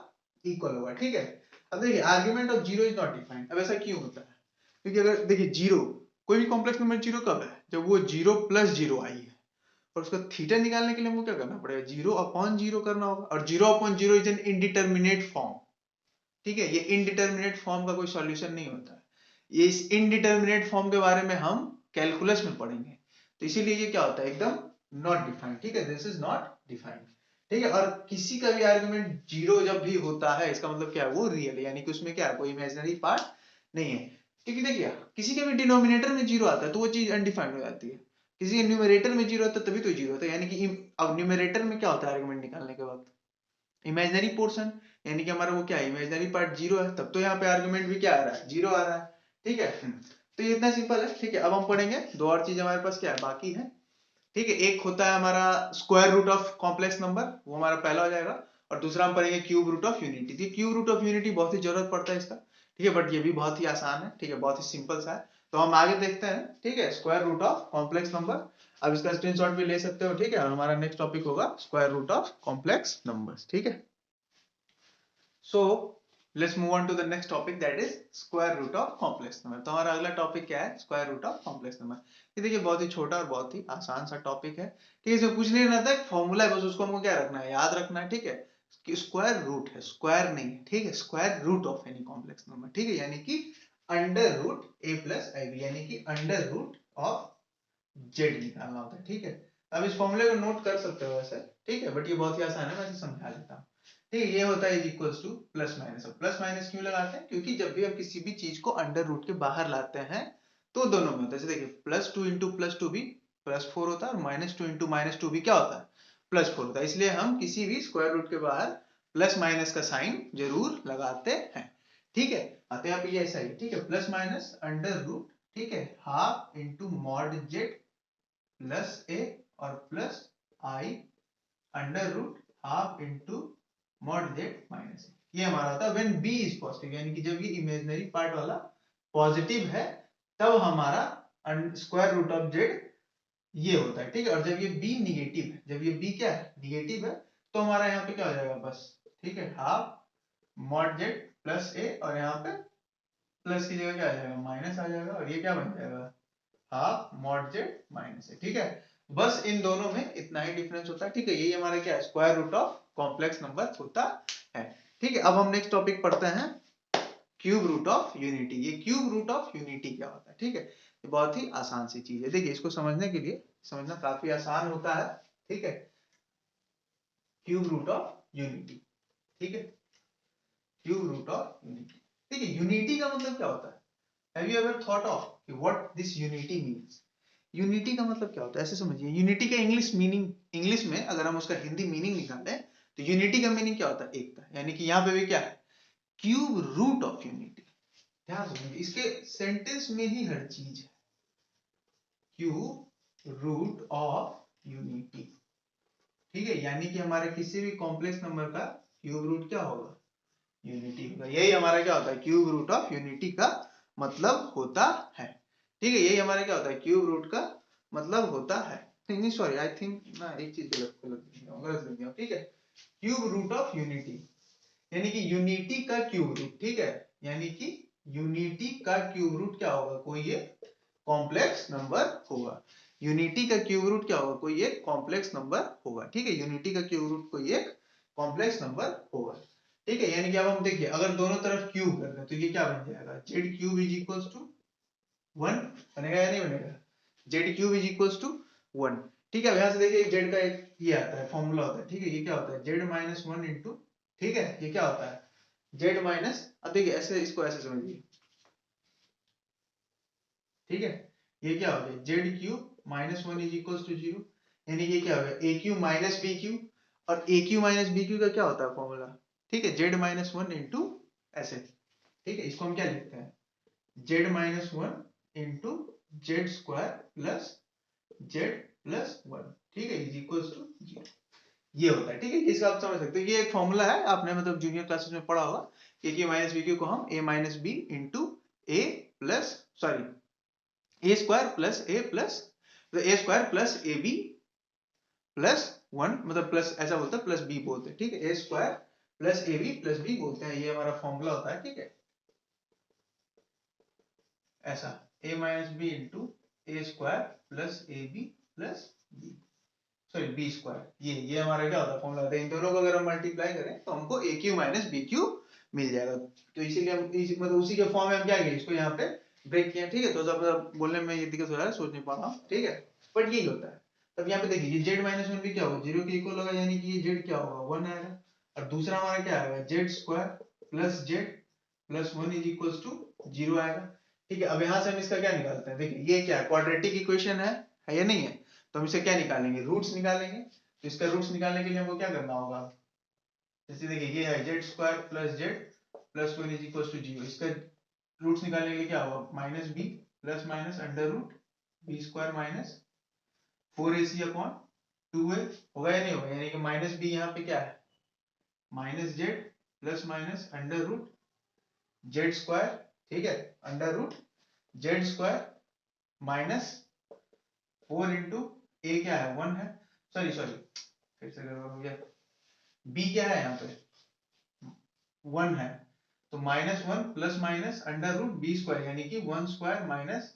A: इक्वल होगा, ठीक है। अब देखिए argument of zero is not defined, अब ऐसा क्यों होता है, क्योंकि अगर देखिए जीरो, कोई भी कॉम्प्लेक्स नंबर जीरो कब है, जब वो जीरो प्लस जीरो आई है, और उसका थीटा निकालने के लिए हमको क्या करना पड़ेगा, जीरो अपॉन जीरो करना होगा, और zero upon zero is an indeterminate form, ठीक है। ये इनडिटरमिनेट फॉर्म का कोई सॉल्यूशन नहीं होता है, ये इस इनडिटरमिनेट फॉर्म के बारे में हम कैलकुलस में पढ़ेंगे, तो इसीलिए ये क्या होता है, एकदम नॉट डिफाइंड, ठीक है, दिस इज नॉट डिफाइंड, ठीक है। और किसी का भी आर्गुमेंट जीरो जब भी होता है, इसका मतलब क्या है, वो रियल है, यानी कि उसमें क्या है, कोई इमेजिनरी पार्ट नहीं है, क्योंकि देखिए किसी के भी डिनोमिनेटर में जीरो आता है तो वो चीज अनडिफाइंड हो जाती है, किसी के न्यूमरेटर में जीरो होता है तभी तो जीरो होता है, यानी कि अब न्यूमरेटर में क्या होता है आर्गुमेंट निकालने के वक्त, इमेजिनरी पोर्शन, यानी कि हमारा वो क्या है, इमेजिनरी पार्ट जीरो है, तब तो यहाँ पे आर्गुमेंट भी क्या आ रहा है, जीरो आ रहा है, ठीक है। तो ये इतना सिंपल है, ठीक है। अब हम पढ़ेंगे दो और चीज हमारे पास क्या है बाकी है, ठीक है। एक होता है हमारा square root of complex number, वो हमारा पहला हो जाएगा, और दूसरा हम पढ़ेंगे क्यूब रूट ऑफ यूनिटी। तो क्यूब रूट ऑफ यूनिटी बहुत ही जरूरत पड़ता है इसका, ठीक है, बट ये भी बहुत ही आसान है, ठीक है, बहुत ही सिंपल सा है। तो हम आगे देखते हैं, ठीक है, square root of complex number, अब इसका स्क्रीनशॉट भी ले सकते हो, ठीक है। और हमारा नेक्स्ट टॉपिक होगा square root of complex numbers, ठीक है। So let's move on to the next topic, that is square root of complex number। तो हमारा अगला टॉपिक क्या है, square root of complex number. ये देखिए बहुत ही छोटा और बहुत ही आसान सा टॉपिक है, ठीक है। इसमें कुछ नहीं रहता है, फॉर्मूला है बस, उसको हमको क्या रखना है, याद रखना है, ठीक है। कि स्क्वायर रूट है, स्क्वायर नहीं है, ठीक है, square root of any complex number, ठीक है, यानी कि under root a plus ib, यानी कि अंडर रूट ऑफ जेड निकालना होता है, ठीक है। अब इस फॉर्मूले को नोट कर सकते हो वैसे, ठीक है, बट ये बहुत ही आसान है, मैं इसे समझा देता हूँ, ठीक है। ये होता है इक्वल्स टू प्लस माइनस। अब प्लस माइनस क्यों लगाते हैं, क्योंकि जब भी हम किसी भी चीज को अंडर रूट के बाहर लाते हैं तो दोनों में होता है, जैसे देखिए plus two into plus two भी प्लस फोर होता है, और minus two into minus two भी क्या होता है, प्लस फोर होता है, इसलिए हम किसी भी स्क्वायर रूट के बाहर प्लस माइनस का साइन जरूर लगाते हैं, ठीक है। आते हैं ये ऐसा ही, ठीक है, प्लस माइनस अंडर रूट, ठीक है, half into mod Z plus A और plus I under root half into mod Z minus A, ये हमारा होता है व्हेन बी इज पॉजिटिव, यानी कि जब ये इमेजिनरी पार्ट वाला पॉजिटिव है तब हमारा स्क्वायर रूट ऑफ जेड ये होता है, ठीक है। और जब ये बी निगेटिव है, जब ये बी क्या है, निगेटिव है, तो हमारा यहाँ पे क्या हो जाएगा बस, ठीक है, half mod Z plus A, और यहाँ पे प्लस की जगह क्या आ जाएगा, माइनस आ जाएगा, और ये क्या बन जाएगा, हाफ मॉड जेड माइनस ए, ठीक है। बस इन दोनों में इतना ही डिफरेंस होता है, ठीक है। यही हमारा क्या है, square root of complex number होता है, ठीक है। अब हम नेक्स्ट टॉपिक पढ़ते हैं, क्यूब रूट ऑफ यूनिटी। ये क्यूब रूट ऑफ यूनिटी क्या होता है, ठीक है। ये बहुत ही आसान सी चीज है, देखिए इसको समझने के लिए, समझना काफी आसान होता है, ठीक है। क्यूब रूट ऑफ यूनिटी, ठीक है, क्यूब रूट ऑफ यूनिटी, ठीक है। यूनिटी का मतलब क्या होता है? Have you ever thought of what this unity means? Unity का मतलब क्या होता है, ऐसे समझिए। यूनिटी का इंग्लिश मीनिंग, इंग्लिश में अगर हम उसका हिंदी मीनिंग निकालें तो यूनिटी का मीनिंग क्या होता है? एकता। यानी कि यहाँ पे भी क्या है, क्यूब रूट ऑफ यूनिटी। ध्यान रखिए, इसके सेंटेंस में ही हर चीज है, क्यूब रूट ऑफ यूनिटी, ठीक है। यानी कि हमारे किसी भी कॉम्प्लेक्स नंबर का क्यूब रूट क्या होगा? यूनिटी होगा। यही हमारा क्या होता है, क्यूब रूट ऑफ यूनिटी का मतलब होता है, ठीक है। यही हमारा क्या होता है, क्यूब रूट का मतलब होता है। नहीं सॉरी, आई थिंक ना एक चीज गलत लिख दिया, ठीक है। क्यूब रूट ऑफ यूनिटी यानी कि यूनिटी का क्यूब रूट, ठीक है। यानी कि यूनिटी का क्यूब रूट क्या होगा? कोई एक कॉम्प्लेक्स नंबर होगा। यूनिटी का क्यूब रूट क्या होगा? कोई एक कॉम्प्लेक्स नंबर होगा, ठीक है। यूनिटी का क्यूब रूट कोई एक कॉम्प्लेक्स नंबर होगा, ठीक है। यानी कि अब हम देखिए, अगर दोनों तरफ क्यूब कर दें तो ये क्या बन जाएगा? Z cube is equals to 1 बनेगा या नहीं बनेगा? Z cube is equals to 1, ठीक है। अब यहां से देखिए जेड का एक ये आता है, फॉर्मूला होता है, ठीक है। ये क्या होता है? जेड माइनस 1 इंटू, ठीक है, ये क्या होता है? जेड माइनस, अब देखिए ऐसे, इसको ऐसे समझिए, ठीक है। ये क्या हो गया? Z cube minus 1 is equals to 0, यानी ये क्या हो गया? A cube minus B cube, और a cube minus B cube का क्या होता है फॉर्मूला? ठीक है, जेड माइनस 1 इंटू ऐसे, ठीक है। इसको हम क्या लिखते हैं? Z minus 1 into Z square plus z plus 1, ठीक है, इज इक्वल्स टू 0। ये होता है, ठीक है। इसका आप समझ सकते हो, ये एक फॉर्मूला है, आपने मतलब जूनियर क्लासेस में पढ़ा होगा। A cube minus B cube को हम A minus B into A plus, sorry, A square plus A plus, तो A square plus A B plus 1, मतलब प्लस ऐसा बोलते हैं, प्लस बी बोलते हैं, ठीक है। A square plus A B plus B बोलते हैं, ये हमारा फॉर्मूला होता है, ठीक है। ऐसा a minus B into a square plus A B plus b, sorry b square, ये हमारा क्या होता है? फॉर्मूला होता है। इन दोनों को अगर हम मल्टीप्लाई करें तो हमको ए क्यू माइनस बी क्यू मिल जाएगा। तो इसीलिए हम मतलब उसी के फॉर्म में हम क्या किए, इसको यहाँ पे ब्रेक किया, ठीक है। तो जब बोलने में ये दिक्कत हो रहा है, सोच नहीं पा रहा हूँ, ठीक है, बट यही होता है। तब यहाँ पे देखिए, ये जेड माइनस 1 भी क्या होगा? 0 के इक्वल होगा, यानी कि ये जेड क्या होगा? 1 आएगा। और दूसरा हमारा क्या आएगा? Z square plus z plus 1 is equal to 0 आएगा, ठीक है। अब यहाँ से हम इसका क्या निकालते हैं? देखिए ये क्या है? क्वाड्रेटिक इक्वेशन है या नहीं है? तो हम इसे क्या निकालेंगे? रूट्स निकालेंगे। तो इसका रूट्स निकालने के लिए हमको क्या करना होगा? जैसे देखिए, ये है z square plus z plus 1 is equal to 0, इसका रूट्स निकालने के लिए क्या होगा? Minus b plus minus under root b square minus 4ac upon 2a होगा या नहीं होगा? यानी कि माइनस बी यहाँ पे क्या है? Minus Z plus minus under root Z square, ठीक है, under root Z square minus 4 into A क्या है? 1 है, सॉरी सॉरी, फिर से गड़बड़ हो गया। बी क्या है यहाँ पे? 1 है, तो minus 1 plus minus under root b square, यानी कि 1 स्क्वायर माइनस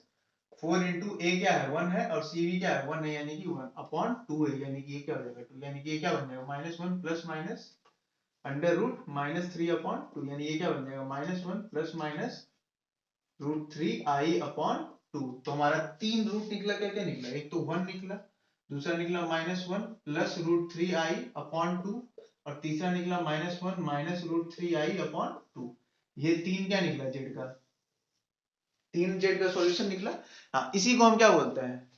A: 4 इंटू ए क्या है? 1 है, और सी भी क्या है? 1 है, यानी कि 1 अपॉन 2 है, यानी कि ये क्या हो जाएगा? 2, यानी कि ये क्या बन जाएगा? Minus 1 plus minus under root minus 3 upon 2, यानी ये क्या बन जाएगा? Minus 1 plus minus root 3 i upon 2। तो हमारा 3 रूट निकला, क्या क्या निकला? एक तो 1 निकला, दूसरा निकला minus 1 plus root 3 i upon 2, और तीसरा निकला minus 1 minus root 3 i upon 2। ये 3 क्या निकला? जेड का, 3 जेड का सॉल्यूशन निकला। हाँ, इसी को हम क्या बोलते हैं?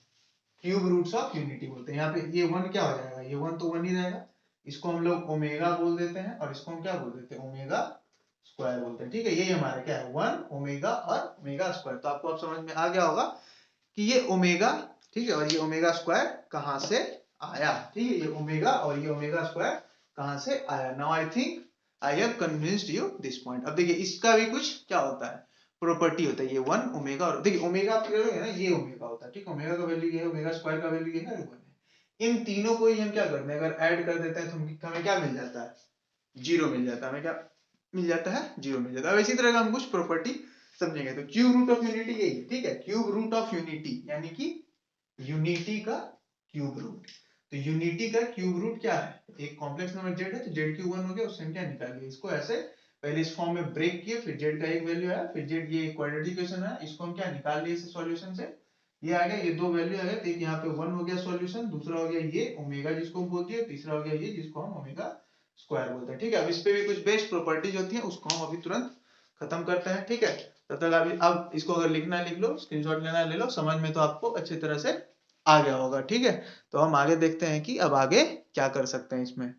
A: क्यूब रूट्स ऑफ यूनिटी बोलते हैं। यहाँ पे ये 1 क्या हो जाएगा? ये 1 तो 1 ही रहेगा, इसको हम लोग ओमेगा बोल देते हैं, और इसको हम क्या बोल देते हैं? ओमेगा स्क्वायर बोलते हैं, ठीक है। यही हमारा क्या है? 1 ओमेगा और ओमेगा स्क्वायर। तो आपको अब समझ में आ गया होगा कि ये ओमेगा, ठीक है, और ये ओमेगा स्क्वायर कहां से आया, ठीक है। ये ओमेगा और ये ओमेगा स्क्वायर कहां से आया? Now I think I have convinced you this point. अब देखिए, इसका भी कुछ क्या होता है? प्रॉपर्टी होता है। ये 1 ओमेगा, और देखिए ओमेगा आप करोगे ना, ये ओमेगा होता है, ठीक है। ओमेगा का वैल्यू ये है, ओमेगा स्क्वायर का वैल्यू ये है, 1 है। इन तीनों को ही हम क्या करते हैं? अगर ऐड कर देते हैं तो हमें क्या मिल जाता है? 0 मिल जाता है। हमें क्या मिल जाता है? 0 मिल जाता है। अब इसी तरह का हम कुछ प्रॉपर्टी समझेंगे। तो क्यूब रूट ऑफ यूनिटी यही है, ठीक है। क्यूब रूट ऑफ यूनिटी यानी कि यूनिटी का क्यूब रूट। तो यूनिटी का क्यूब रूट क्या है, एक कॉम्प्लेक्स नंबर z है तो z क्यूब 1 हो गया, उससे हम क्या निकालिए, इसको ऐसे पहले इस फॉर्म में ब्रेक किए, फिर z का एक वैल्यू आया, फिर z ये क्वाड्रेटिक इक्वेशन है, इसको हम क्या निकाल लिए इस सॉल्यूशन से, ये आ गया, ये दो वैल्यू आ गए, तो एक यहाँ पे 1 हो गया सॉल्यूशन, दूसरा हो गया ये ओमेगा जिसको बोलती है, तीसरा हो गया ये जिसको हम ओमेगा स्क्वायर बोलते हैं। ठीक है, अब इस पे भी कुछ बेस्ट प्रॉपर्टीज होती है, उसको हम अभी तुरंत खत्म करते हैं। ठीक है, तब तक अभी अब इसको अगर लिखना है लिख लो, स्क्रीनशॉट लेना है ले लो, समझ में तो आपको अच्छी तरह से आ गया होगा। ठीक है, तो हम आगे देखते हैं कि अब आगे क्या कर सकते हैं इसमें।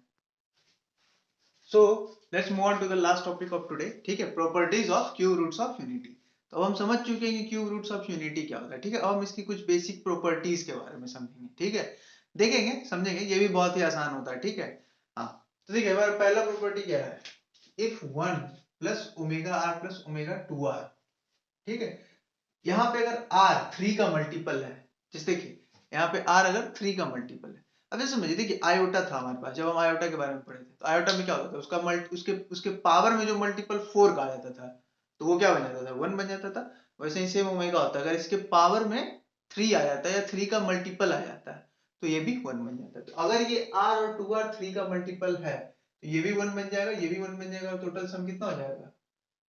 A: So let's move on to the last topic of today. ठीक है, properties of cube roots of unity. तो अब हम समझ चुके हैं कि क्यूब रूट्स ऑफ यूनिटी क्या होता है। ठीक है, अब हम इसकी कुछ बेसिक प्रॉपर्टीज के बारे में समझेंगे। ठीक है, देखेंगे समझेंगे, ये भी बहुत ही आसान होता है। ठीक है, हाँ तो देखिए हमारा पहला प्रॉपर्टी क्या है, if 1 plus omega r plus omega 2r। ठीक है, यहाँ पे अगर r 3 का मल्टीपल है, जैसे देखिए यहाँ पे r अगर 3 का मल्टीपल है, अब जैसे समझिए देखिए आयोटा था हमारे पास, जब हम आयोटा के बारे में पढ़े थे तो आयोटा में क्या होता था, उसके पावर में जो मल्टीपल 4 का आ जाता था तो वो क्या बन जाता था, 1 बन जाता था। वैसे ही सेम ओमेगा होता है, अगर इसके पावर में 3 आ जाता है या 3 का मल्टीपल आ जाता है तो ये भी 1 बन जाता है। तो अगर ये r और 2r 3 का मल्टीपल है तो ये भी 1 बन जाएगा, ये भी 1 बन जाएगा, टोटल सम कितना हो जाएगा,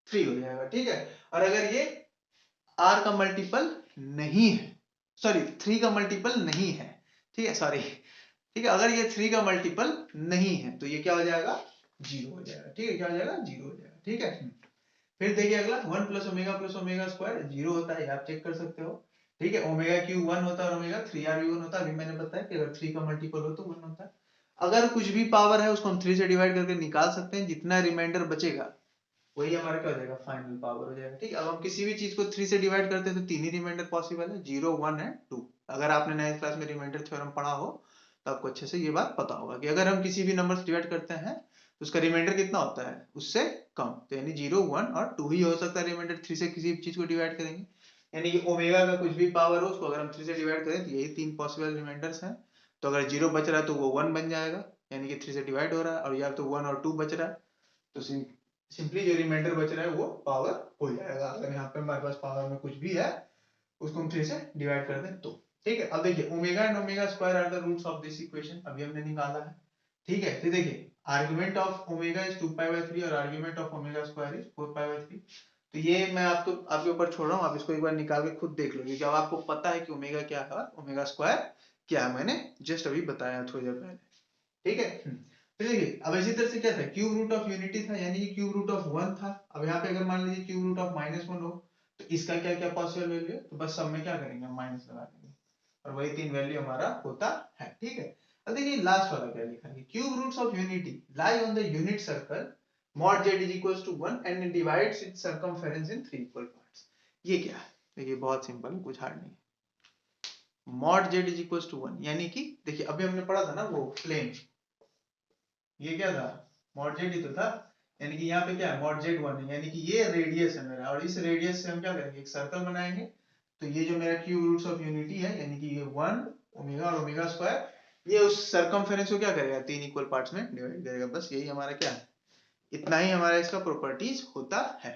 A: 3 हो जाएगा। ठीक है, और अगर ये r का मल्टीपल नहीं है, सॉरी 3 का मल्टीपल नहीं है, ठीक है सॉरी, ठीक है, अगर ये 3 का मल्टीपल नहीं है तो ये क्या हो जाएगा, 0 हो जाएगा। ठीक है, क्या हो जाएगा, 0 हो जाएगा। ठीक है, फिर देखिए अगला 1 प्लस ओमेगा स्क्वायर 0 होता है, आप चेक कर सकते हो। ठीक है, ओमेगा क्यूब 1 होता है और ओमेगा 3r भी 1 होता है। अभी मैंने बताया कि अगर 3 का मल्टीपल हो तो 1 होता है। अगर कुछ भी पावर है उसको हम 3 से डिवाइड करके निकाल सकते हैं, जितना रिमाइंडर बचेगा वही हमारा क्या हो जाएगा, फाइनल पावर हो जाएगा। ठीक है, अब हम किसी भी चीज को 3 से डिवाइड करते हैं तो तीन ही रिमाइंडर पॉसिबल है, 0 1 एंड 2। अगर आपने 9th क्लास में रिमाइंडर थ्योरम पढ़ा हो तो आपको अच्छे से ये बात पता होगा कि अगर हम किसी भी नंबर से डिवाइड करते हैं तो उसका रिमाइंडर कितना होता है, उससे कम, तो यानी 0 1 और 2 ही हो सकता है रिमाइंडर, 3 से किसी भी चीज को डिवाइड करेंगे। यानी कि ओमेगा का कुछ भी पावर हो उसको अगर हम 3 से डिवाइड करें तो यही तीन पॉसिबल रिमाइंडर्स हैं। तो अगर 0 बच रहा है तो वो 1 बन जाएगा, यानी कि 3 से डिवाइड हो रहा है, और या तो 1 और 2 बच रहा है तो सिंपली जो रिमाइंडर बच रहा है वो पावर हो जाएगा। अगर यहाँ पे हमारे पास पावर में कुछ भी है उसको हम 3 से डिवाइड कर दें तो। ठीक है, अब देखिए omega and omega square are the roots of this equation, अभी हमने निकाला है। ठीक है, फिर देखिए आर्गुमेंट ऑफ ओमेगा इज 2π/3 और argument of omega square is 4π/3। तो ये मैं आपके ऊपर छोड़ रहा हूँ, आप इसको एक बार निकाल के खुद देख लो, क्योंकि अब आपको पता है कि ओमेगा क्या है ओमेगा स्क्वायर क्या है, मैंने जस्ट अभी बताया थोड़ी देर पहले। ठीक है, तो देखिए अब इसी तरह से क्या था, क्यूब रूट ऑफ यूनिटी था, यानी कि क्यूब रूट ऑफ 1 था। अब यहाँ पे अगर मान लीजिए क्यूब रूट ऑफ -1 हो तो इसका क्या क्या पॉसिबल वैल्यू है, तो बस सब में क्या करेंगे, हम माइनस लगा देंगे और वही तीन वैल्यू हमारा होता है। ठीक है, अब देखिए लास्ट वाला क्या लिखा है, cube roots of unity lie on the unit circle mod z is equals to 1 and it divides its circumference in 3 equal parts। ये क्या है, देखिए बहुत सिंपल है, कुछ हार्ड नहीं। mod z is equals to 1 यानी कि देखिए अभी हमने पढ़ा था ना वो प्लेन, ये क्या था, mod z ही तो था, यानी कि यहाँ पे क्या है, mod z1 है, यानी कि ये रेडियस है मेरा, और इस रेडियस से हम क्या करेंगे, एक सर्कल बनाएंगे। तो ये जो मेरा क्यूब रूट्स ऑफ यूनिटी है, यानी कि ये 1 ओमेगा और ओमेगा स्क्वायर, ये उस सर्कमफेरेंस को क्या करेगा, तीन इक्वल पार्ट्स में डिवाइड करेगा। बस यही हमारा क्या है, इतना ही हमारा इसका प्रॉपर्टीज होता है।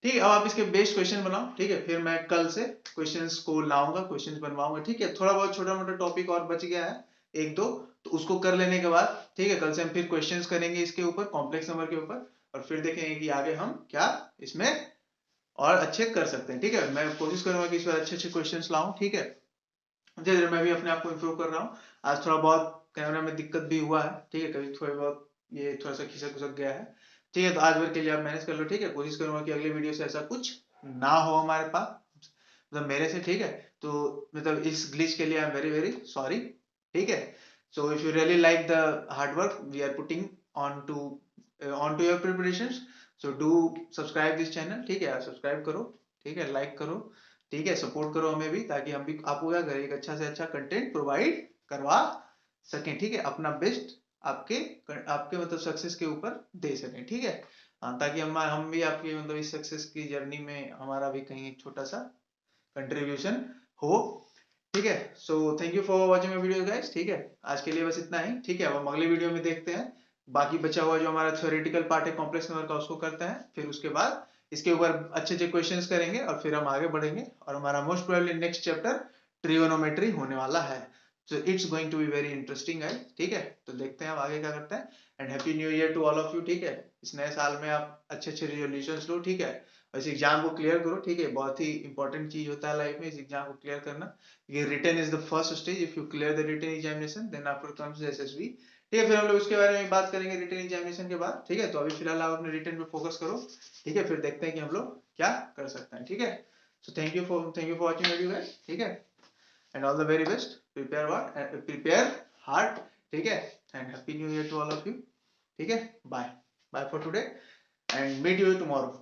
A: ठीक है, अब आप इसके बेस्ट क्वेश्चन बनाओ। ठीक है, फिर मैं कल से क्वेश्चंस को लाऊंगा, क्वेश्चंस बनवाऊंगा। ठीक है, थोड़ा बहुत छोटा मोटा टॉपिक और बच गया है एक दो, तो उसको कर लेने के बाद ठीक है कल से हम फिर क्वेश्चंस करेंगे इसके ऊपर, कॉम्प्लेक्स नंबर के ऊपर, और फिर देखेंगे कि आगे हम क्या इसमें और अच्छे कर सकते हैं। ठीक है, मैं कोशिश करूंगा कि इस बार अच्छे अच्छे क्वेश्चंस लाऊं। ठीक है, धीरे धीरे मैं भी अपने आप को इम्प्रूव कर रहा हूँ। आज थोड़ा बहुत कैमरा में दिक्कत भी हुआ है। ठीक है, कभी थोड़ी बहुत ये थोड़ा सा खिसक खिसक गया है। ठीक है, तो आज भर के लिए आप मैनेज कर लो। ठीक है, कोशिश करूंगा कि अगले वीडियो से ऐसा कुछ ना हो हमारे पास, मतलब मेरे से। ठीक है, तो मतलब इस ग्लिच के लिए I am very very sorry. ठीक है, so if you really like the hard work we are putting on to your preparations, so do subscribe this channel. ठीक है, सब्सक्राइब करो, ठीक है, लाइक करो, ठीक है, सपोर्ट करो हमें भी, ताकि हम भी आपको क्या करें, एक अच्छा से अच्छा कंटेंट प्रोवाइड करवा सकें। ठीक है, अपना बेस्ट आपके आपके मतलब सक्सेस के ऊपर दे सकें। ठीक है, हाँ, ताकि हम भी आपकी मतलब इस सक्सेस की जर्नी में हमारा भी कहीं एक छोटा सा कंट्रीब्यूशन हो। ठीक है, so thank you for watching my video guys. ठीक है, आज के लिए बस इतना ही। ठीक है, अब हम अगले वीडियो में देखते हैं, बाकी बचा हुआ जो हमारा थ्योरेटिकल पार्ट है कॉम्प्लेक्स नंबर का, उसको करते हैं। फिर उसके बाद इसके ऊपर अच्छे अच्छे क्वेश्चंस करेंगे और फिर हम आगे बढ़ेंगे, और हमारा most probably next chapter trigonometry होने वाला है। So it's going to be very interesting guys, ठीक है। तो देखते हैं अब आगे क्या करते हैं। And happy new year to all of you, ठीक है। इस नए साल में आप अच्छे अच्छे रिजोल्यूशंस लो, ठीक है। और इस एग्जाम को क्लियर करो, ठीक है। बहुत ही इंपॉर्टेंट चीज होता है लाइफ में इस एग्जाम को क्लियर करना। ये written is the first stage, if you clear the written examination then after comes SSB, ठीक है। फिर हम लोग उसके बारे में बात करेंगे रिटन एग्जामिनेशन के बाद, ठीक है। तो अभी फिलहाल आप अपने रिटन पे फोकस करो, ठीक है। फिर देखते हैं कि हम लोग क्या कर सकते हैं, ठीक है। So thank you for watching video guys, ठीक है। And all the very best, prepare prepare hard, ठीक है। And happy new year to all of you, ठीक है। Bye bye for today and meet you tomorrow.